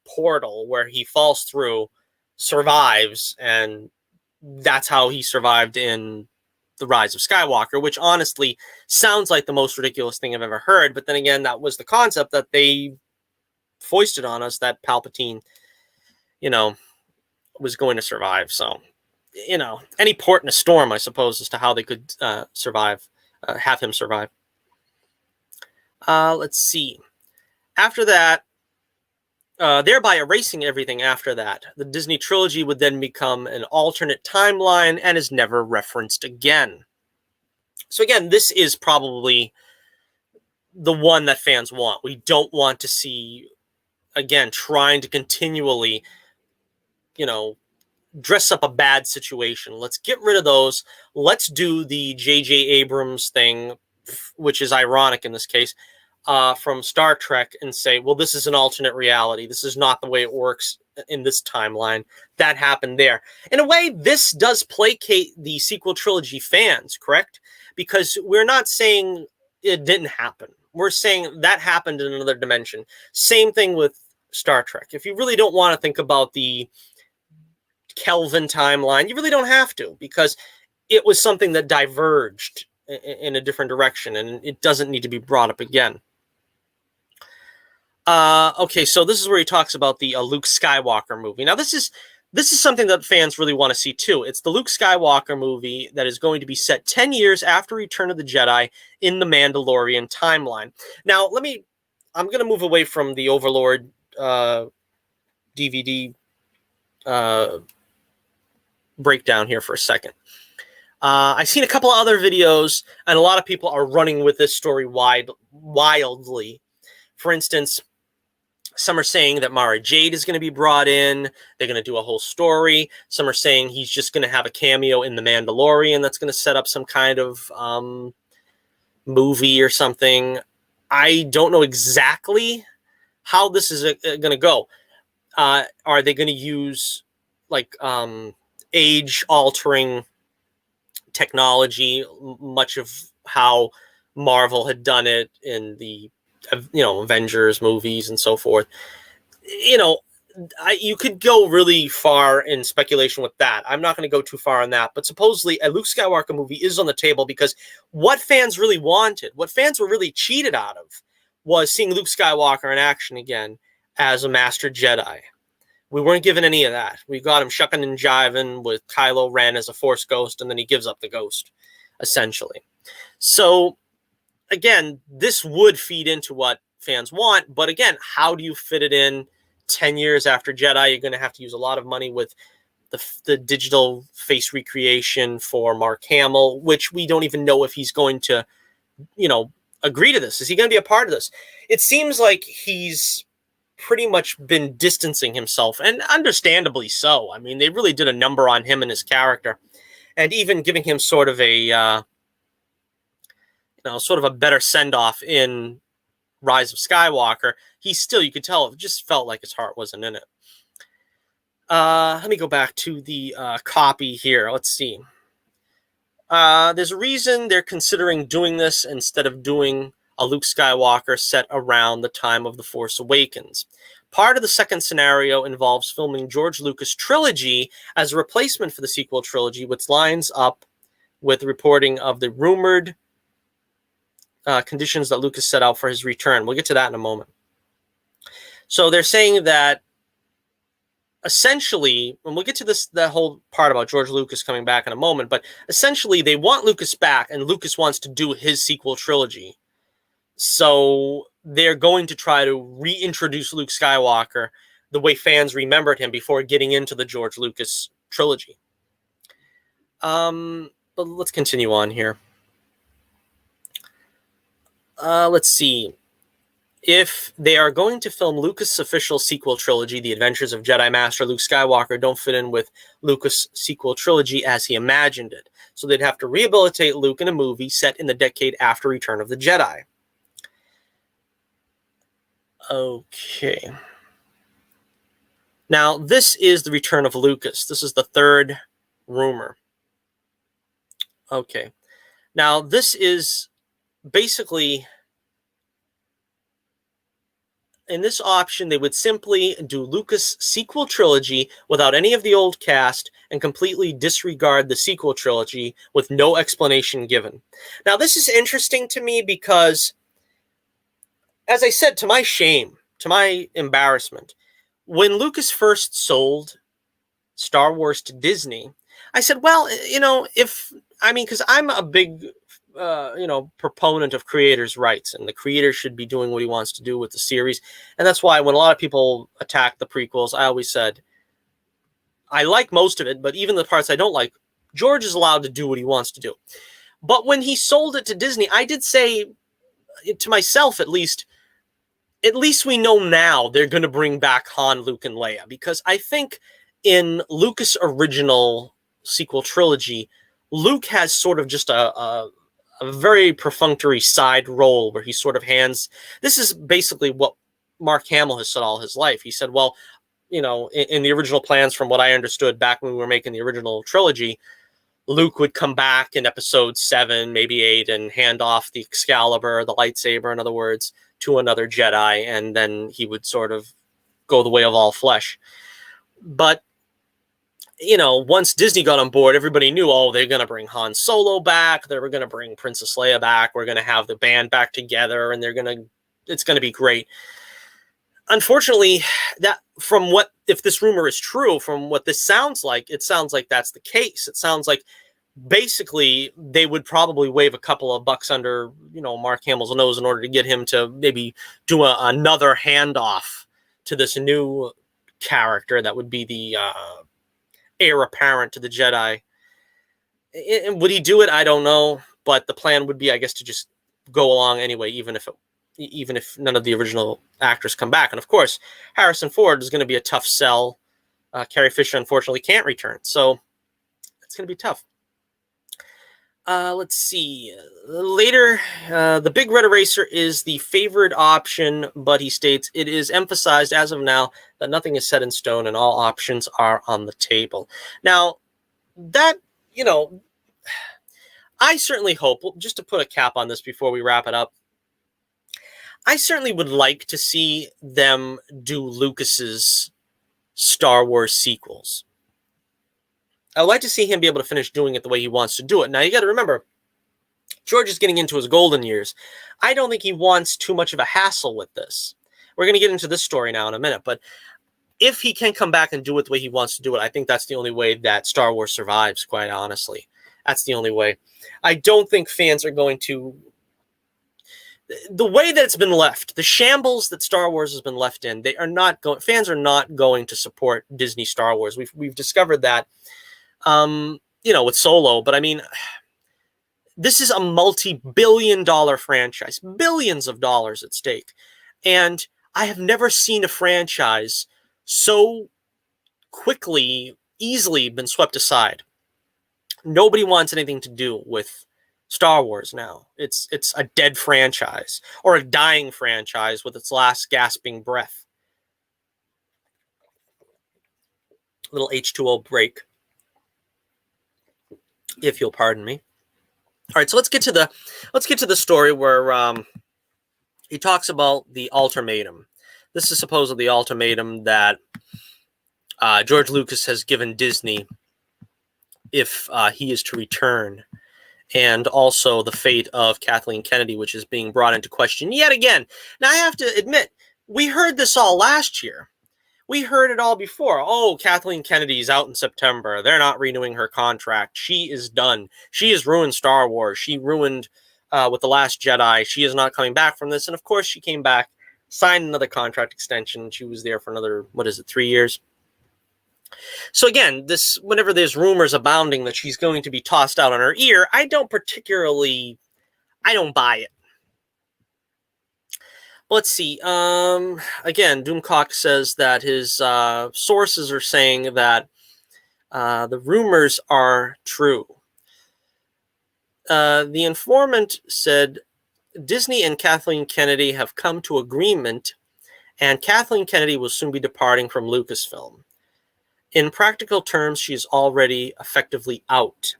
portal where he falls through, survives, and that's how he survived in The Rise of Skywalker, which honestly sounds like the most ridiculous thing I've ever heard. But then again, that was the concept that they foisted on us, that Palpatine, was going to survive. So, any port in a storm, I suppose, as to how they could have him survive. Let's see. After that, thereby erasing everything after that, the Disney trilogy would then become an alternate timeline and is never referenced again. So again, this is probably the one that fans want. We don't want to see, again, trying to continually, dress up a bad situation. Let's get rid of those. Let's do the J.J. Abrams thing, which is ironic in this case, from Star Trek, and say, well, this is an alternate reality. This is not the way it works in this timeline. That happened there. In a way, this does placate the sequel trilogy fans, correct? Because we're not saying it didn't happen. We're saying that happened in another dimension. Same thing with Star Trek. If you really don't want to think about the Kelvin timeline, you really don't have to, because it was something that diverged in a different direction, and it doesn't need to be brought up again. Okay, so this is where he talks about the Luke Skywalker movie. Now, this is something that fans really want to see, too. It's the Luke Skywalker movie that is going to be set 10 years after Return of the Jedi in the Mandalorian timeline. Now, I'm going to move away from the Overlord DVD breakdown here for a second. I've seen a couple of other videos, and a lot of people are running with this story wildly. For instance, Some are saying that Mara Jade is going to be brought in. They're going to do a whole story. Some are saying he's just going to have a cameo in The Mandalorian that's going to set up some kind of movie or something. I don't know exactly how this is going to go. Are they going to use like age-altering technology, much of how Marvel had done it in the Avengers movies and so forth? You could go really far in speculation with that. I'm not going to go too far on that, but supposedly a Luke Skywalker movie is on the table, because what fans really wanted, what fans were really cheated out of, was seeing Luke Skywalker in action again as a Master Jedi. We weren't given any of that. We got him shucking and jiving with Kylo Ren as a Force ghost, and then he gives up the ghost, essentially. So, again, this would feed into what fans want, but again, how do you fit it in 10 years after Jedi? You're going to have to use a lot of money with the digital face recreation for Mark Hamill, which we don't even know if he's going to, agree to this. Is he going to be a part of this? It seems like he's pretty much been distancing himself, and understandably so. I mean, they really did a number on him and his character, and even giving him sort of a better send-off in Rise of Skywalker. He still, you could tell, it just felt like his heart wasn't in it. Let me go back to the copy here. Let's see. There's a reason they're considering doing this instead of doing a Luke Skywalker set around the time of The Force Awakens. Part of the second scenario involves filming George Lucas' trilogy as a replacement for the sequel trilogy, which lines up with reporting of the rumored conditions that Lucas set out for his return. We'll get to that in a moment. So they're saying that essentially, and we'll get to that whole part about George Lucas coming back in a moment, but essentially they want Lucas back, and Lucas wants to do his sequel trilogy. So they're going to try to reintroduce Luke Skywalker the way fans remembered him before getting into the George Lucas trilogy. But let's continue on here. Let's see. If they are going to film Lucas' official sequel trilogy, The Adventures of Jedi Master Luke Skywalker don't fit in with Lucas' sequel trilogy as he imagined it. So they'd have to rehabilitate Luke in a movie set in the decade after Return of the Jedi. Okay. Now, this is the return of Lucas. This is the third rumor. Okay. Now, this is basically, in this option, they would simply do Lucas' sequel trilogy without any of the old cast and completely disregard the sequel trilogy with no explanation given. Now, this is interesting to me because, as I said, to my shame, to my embarrassment, when Lucas first sold Star Wars to Disney, I said, well, because I'm a big proponent of creators' rights, and the creator should be doing what he wants to do with the series. And that's why when a lot of people attack the prequels, I always said, I like most of it, but even the parts I don't like, George is allowed to do what he wants to do. But when he sold it to Disney, I did say to myself, at least we know now they're going to bring back Han, Luke, and Leia, because I think in Lucas' original sequel trilogy, Luke has sort of just a very perfunctory side role where he sort of hands. This is basically what Mark Hamill has said all his life. He said, well, in the original plans, from what I understood back when we were making the original trilogy, Luke would come back in episode 7, maybe 8, and hand off the Excalibur, the lightsaber, in other words, to another Jedi, and then he would sort of go the way of all flesh. But once Disney got on board, everybody knew, they're going to bring Han Solo back. They were going to bring Princess Leia back. We're going to have the band back together, and it's going to be great. Unfortunately, if this rumor is true, from what this sounds like, it sounds like that's the case. It sounds like basically they would probably wave a couple of bucks under, Mark Hamill's nose in order to get him to maybe do another handoff to this new character that would be the heir apparent to the Jedi. And would he do it? I don't know. But the plan would be, I guess, to just go along anyway, even if it even if none of the original actors come back. And of course, Harrison Ford is going to be a tough sell. Carrie Fisher, unfortunately, can't return. So it's going to be tough. Let's see. Later, the Big Red Eraser is the favored option, but he states it is emphasized as of now that nothing is set in stone and all options are on the table. Now, that, I certainly hope, just to put a cap on this before we wrap it up, I certainly would like to see them do Lucas's Star Wars sequels. I would like to see him be able to finish doing it the way he wants to do it. Now, you got to remember, George is getting into his golden years. I don't think he wants too much of a hassle with this. We're going to get into this story now in a minute, but if he can come back and do it the way he wants to do it, I think that's the only way that Star Wars survives, quite honestly. That's the only way. I don't think fans are going to... The way that it's been left, the shambles that Star Wars has been left in, fans are not going to support Disney Star Wars. We've discovered that, with Solo, but I mean, this is a multi-billion-dollar franchise, billions of dollars at stake, and I have never seen a franchise so quickly, easily been swept aside. Nobody wants anything to do with Star Wars now. It's a dead franchise, or a dying franchise with its last gasping breath. Little H2O break, if you'll pardon me. All right, so let's get to the story where he talks about the ultimatum. This is supposedly the ultimatum that George Lucas has given Disney if he is to return, and also the fate of Kathleen Kennedy, which is being brought into question yet again. Now, I have to admit, we heard this all last year. We heard it all before. Oh, Kathleen Kennedy's out in September. They're not renewing her contract. She is done. She has ruined Star Wars. She ruined with The Last Jedi. She is not coming back from this. And of course, she came back, signed another contract extension. She was there for another, 3 years? So again, whenever there's rumors abounding that she's going to be tossed out on her ear, I don't buy it. Let's see. Again, Doomcock says that his sources are saying that the rumors are true. The informant said Disney and Kathleen Kennedy have come to agreement, and Kathleen Kennedy will soon be departing from Lucasfilm. In practical terms, she is already effectively out.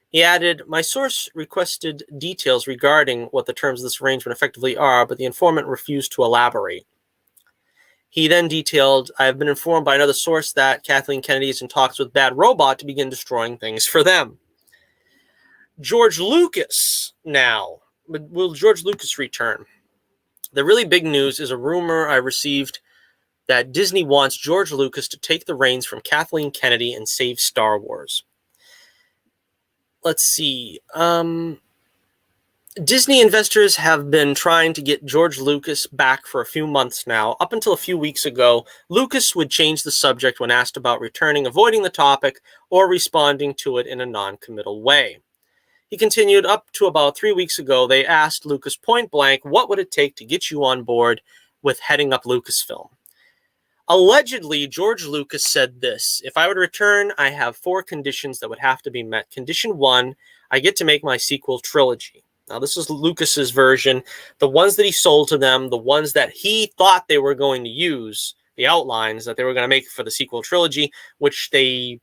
He added, my source requested details regarding what the terms of this arrangement effectively are, but the informant refused to elaborate. He then detailed, I have been informed by another source that Kathleen Kennedy is in talks with Bad Robot to begin destroying things for them. George Lucas now. Will George Lucas return? The really big news is a rumor I received that Disney wants George Lucas to take the reins from Kathleen Kennedy and save Star Wars. Let's see. Disney investors have been trying to get George Lucas back for a few months now. Up until a few weeks ago, Lucas would change the subject when asked about returning, avoiding the topic, or responding to it in a non-committal way. He continued, up to about 3 weeks ago, they asked Lucas point blank, what would it take to get you on board with heading up Lucasfilm? Allegedly, George Lucas said this, if I would return, I have 4 conditions that would have to be met. Condition 1, I get to make my sequel trilogy. Now, this is Lucas's version. The ones that he sold to them, the ones that he thought they were going to use, the outlines that they were going to make for the sequel trilogy, which they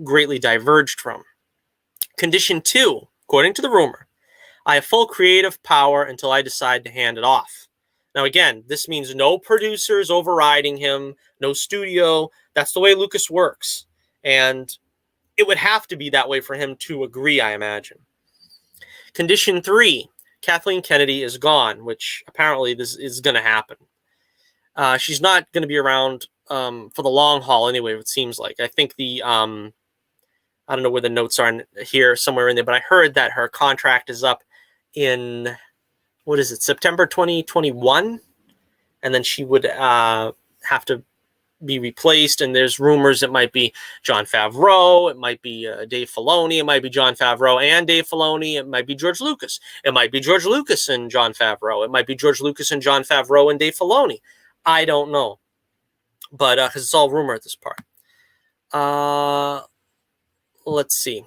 greatly diverged from. Condition 2, according to the rumor, I have full creative power until I decide to hand it off. Now, again, this means no producers overriding him, no studio. That's the way Lucas works. And it would have to be that way for him to agree, I imagine. Condition 3, Kathleen Kennedy is gone, which apparently this is going to happen. She's not going to be around for the long haul anyway, it seems like. I think I don't know where the notes are here, somewhere in there, but I heard that her contract is up in... September 2021? And then she would have to be replaced, and there's rumors it might be Jon Favreau, it might be Dave Filoni, it might be Jon Favreau and Dave Filoni, it might be George Lucas, it might be George Lucas and Jon Favreau, it might be George Lucas and Jon Favreau and Dave Filoni. I don't know, but because it's all rumor at this part. Let's see.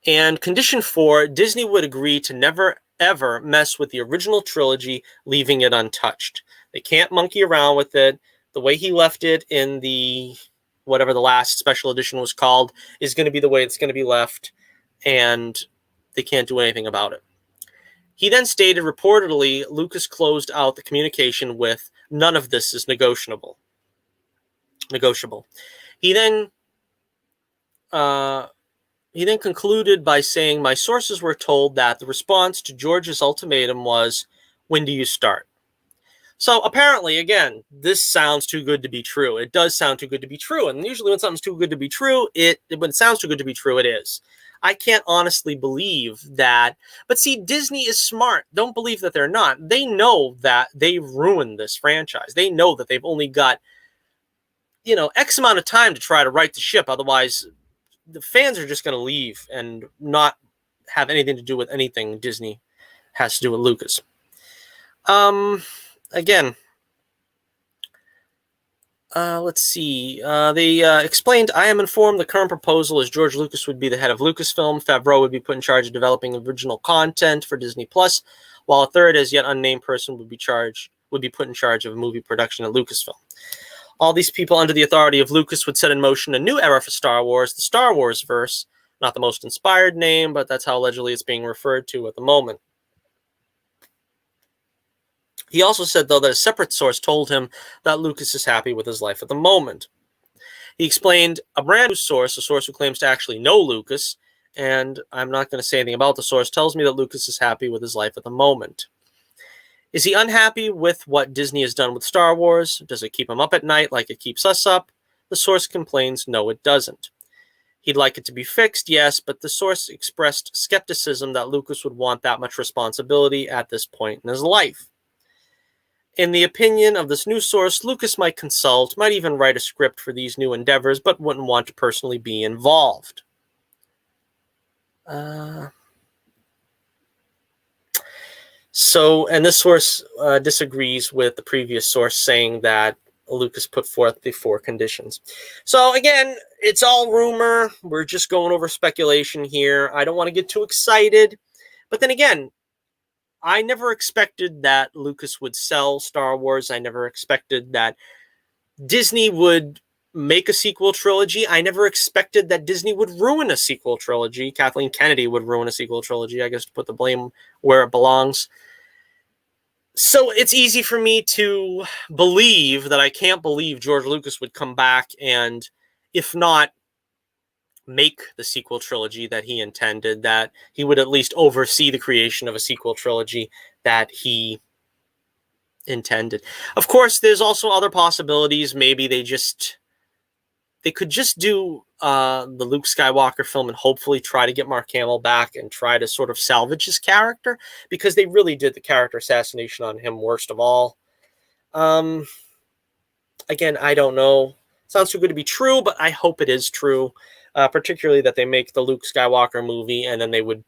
And condition 4, Disney would agree to never ever mess with the original trilogy, leaving it untouched. They can't monkey around with it. The way he left it in the, whatever the last special edition was called, is going to be the way it's going to be left, and they can't do anything about it. He then stated, reportedly, Lucas closed out the communication with, none of this is negotiable. He then concluded by saying, my sources were told that the response to George's ultimatum was, when do you start? So apparently, again, this sounds too good to be true. It does sound too good to be true. And usually when something's too good to be true, when it sounds too good to be true, it is. I can't honestly believe that. But see, Disney is smart. Don't believe that they're not. They know that they've ruined this franchise. They know that they've only got, X amount of time to try to right the ship. Otherwise, the fans are just going to leave and not have anything to do with anything Disney has to do with Lucas. Again, let's see. They explained, I am informed the current proposal is George Lucas would be the head of Lucasfilm. Favreau would be put in charge of developing original content for Disney+, while a third, as yet unnamed person, would be put in charge of movie production at Lucasfilm. All these people under the authority of Lucas would set in motion a new era for Star Wars, the Star Wars verse. Not the most inspired name, but that's how allegedly it's being referred to at the moment. He also said, though, that a separate source told him that Lucas is happy with his life at the moment. He explained, a brand new source, a source who claims to actually know Lucas, and I'm not going to say anything about the source, tells me that Lucas is happy with his life at the moment. Is he unhappy with what Disney has done with Star Wars? Does it keep him up at night like it keeps us up? The source complains, no, it doesn't. He'd like it to be fixed, yes, but the source expressed skepticism that Lucas would want that much responsibility at this point in his life. In the opinion of this new source, Lucas might consult, might even write a script for these new endeavors, but wouldn't want to personally be involved. And this source disagrees with the previous source, saying that Lucas put forth the 4 conditions. So again, it's all rumor. We're just going over speculation here. I don't want to get too excited. But then again, I never expected that Lucas would sell Star Wars. I never expected that Disney would make a sequel trilogy. I never expected that Disney would ruin a sequel trilogy. Kathleen Kennedy would ruin a sequel trilogy, I guess, to put the blame where it belongs. So it's easy for me to believe that I can't believe George Lucas would come back and, if not make the sequel trilogy that he intended, that he would at least oversee the creation of a sequel trilogy that he intended. Of course, there's also other possibilities. Maybe they could just do the Luke Skywalker film and hopefully try to get Mark Hamill back and try to sort of salvage his character, because they really did the character assassination on him worst of all. Again, I don't know. Sounds too good to be true, but I hope it is true. Particularly that they make the Luke Skywalker movie and then they would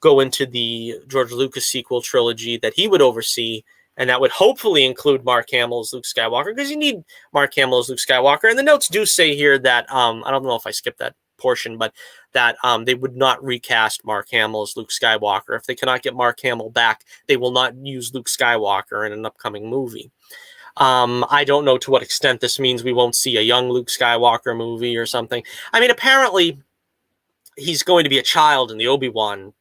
go into the George Lucas sequel trilogy that he would oversee, and that would hopefully include Mark Hamill as Luke Skywalker, because you need Mark Hamill as Luke Skywalker. And the notes do say here that, I don't know if I skipped that portion, but that they would not recast Mark Hamill as Luke Skywalker. If they cannot get Mark Hamill back, they will not use Luke Skywalker in an upcoming movie. I don't know to what extent this means we won't see a young Luke Skywalker movie or something. I mean, apparently he's going to be a child in the Obi-Wan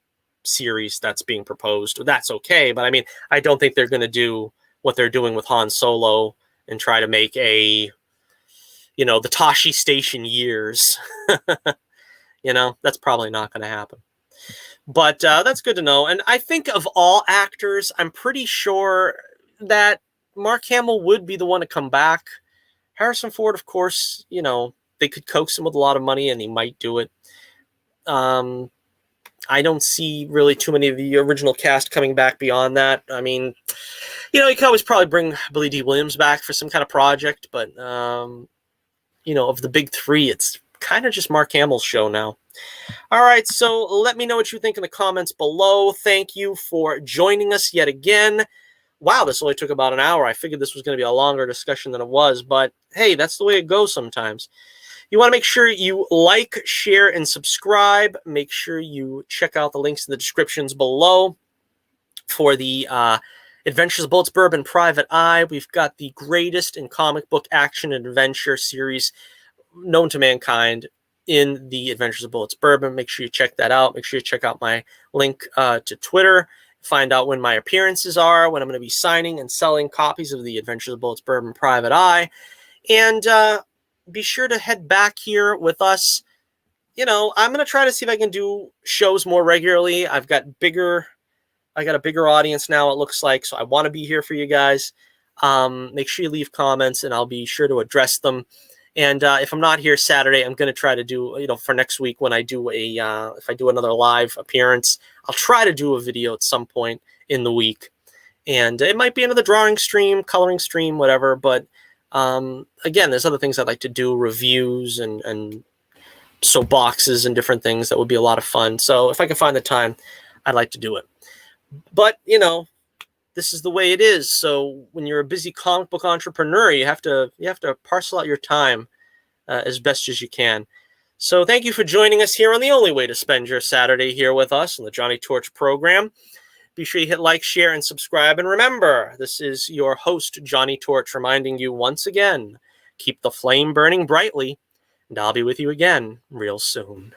series that's being proposed. That's okay, but I mean, I don't think they're going to do what they're doing with Han Solo and try to make the Tashi Station years. That's probably not going to happen. But that's good to know. And I think of all actors, I'm pretty sure that Mark Hamill would be the one to come back. Harrison Ford, of course, they could coax him with a lot of money and he might do it. I don't see really too many of the original cast coming back beyond that. I mean, You can always probably bring Billy D. Williams back for some kind of project, but, of the big three, it's kind of just Mark Hamill's show now. All right, so let me know what you think in the comments below. Thank you for joining us yet again. Wow, this only took about an hour. I figured this was going to be a longer discussion than it was, but hey, that's the way it goes sometimes. You want to make sure you like, share, and subscribe. Make sure you check out the links in the descriptions below for the Adventures of Bullets, Bourbon, Private Eye. We've got the greatest in comic book action and adventure series known to mankind in the Adventures of Bullets, Bourbon. Make sure you check that out. Make sure you check out my link to Twitter. Find out when my appearances are, when I'm going to be signing and selling copies of the Adventures of Bullets, Bourbon, Private Eye. And be sure to head back here with us. I'm going to try to see if I can do shows more regularly. I got a bigger audience now, it looks like, so I want to be here for you guys. Make sure you leave comments, and I'll be sure to address them. And if I'm not here Saturday, I'm going to try to do, for next week when I do if I do another live appearance, I'll try to do a video at some point in the week. And it might be another drawing stream, coloring stream, whatever. But again, there's other things I'd like to do, reviews and soapboxes and different things that would be a lot of fun. So if I can find the time, I'd like to do it. But, this is the way it is. So when you're a busy comic book entrepreneur, you have to parcel out your time as best as you can. So thank you for joining us here on the only way to spend your Saturday here with us on the Johnny Torch program. Be sure you hit like, share, and subscribe. And remember, this is your host, Johnny Torch, reminding you once again, keep the flame burning brightly, and I'll be with you again real soon.